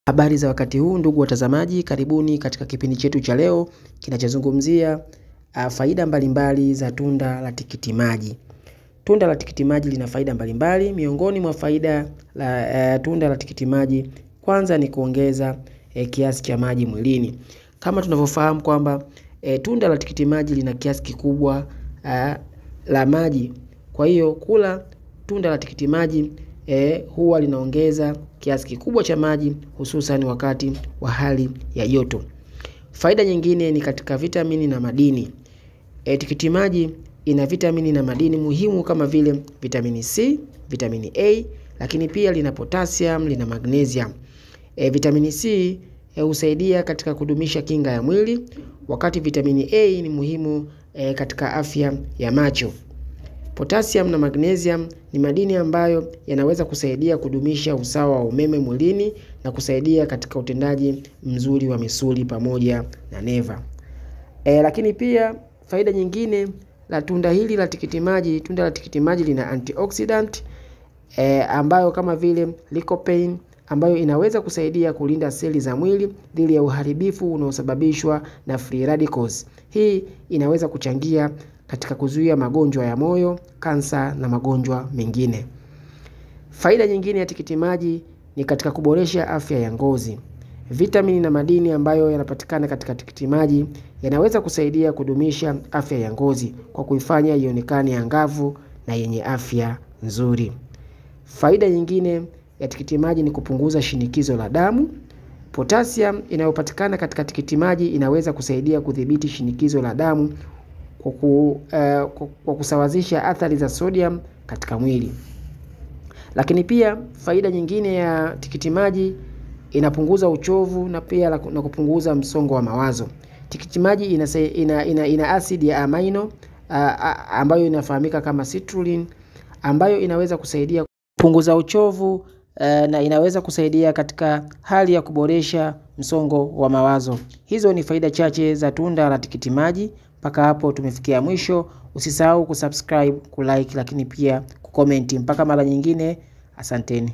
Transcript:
Habari za wakati huu ndugu watazamaji, karibuni katika kipindi chetu cha leo kinachozungumzia faida mbalimbali za tunda la tikiti maji. Tunda la tikiti maji lina faida mbalimbali. Miongoni mwa faida la tunda la tikiti maji, kwanza ni kuongeza kiasi cha maji mwilini. Kama tunavyofahamu kwamba tunda la tikiti maji lina kiasi kikubwa la maji. Kwa hiyo kula tunda la tikiti maji huwa linaongeza kiasi kikubwa cha maji, hususan wakati wa hali ya joto. Faida nyingine ni katika vitamini na madini. Tikiti maji ina vitamini na madini muhimu kama vile vitamini C, vitamini A, lakini pia lina potassium, lina magnesium. Vitamini C husaidia katika kudumisha kinga ya mwili, wakati vitamini A ni muhimu katika afya ya macho. Potassium na magnesium ni madini ambayo yanaweza kusaidia kudumisha usawa wa umeme mwilini na kusaidia katika utendaji mzuri wa misuli pamoja na neva. Lakini pia faida nyingine la tunda hili la tikiti maji, tunda la tikiti maji lina antioxidant ambayo kama vile lycopene, ambayo inaweza kusaidia kulinda seli za mwili dhidi ya uharibifu unaosababishwa na free radicals. Hii inaweza kuchangia katika kuzuia magonjwa ya moyo, kansa na magonjwa mengine. Faida nyingine ya tikiti maji ni katika kuboresha afya ya ngozi. Vitamini na madini ambayo yanapatikana katika tikiti maji yanaweza kusaidia kudumisha afya ya ngozi kwa kuifanya ionekane angavu na yenye afya nzuri. Faida nyingine ya tikiti maji ni kupunguza shinikizo la damu. Potassium inayopatikana katika tikiti maji inaweza kusaidia kudhibiti shinikizo la damu kwa kusawazisha athari za sodium katika mwili. Lakini pia faida nyingine ya tikiti maji, inapunguza uchovu na pia na kupunguza msongo wa mawazo. Tikiti maji ina asidi ya amino ambayo inafahamika kama citrulline, ambayo inaweza kusaidia kupunguza uchovu na inaweza kusaidia katika hali ya kuboresha msongo wa mawazo. Hizo ni faida chache za tunda la tikiti maji. Mpaka hapo tumefikia mwisho. Usisahau kusubscribe, kulike, lakini pia kucomment. Mpaka mara nyingine, asanteni.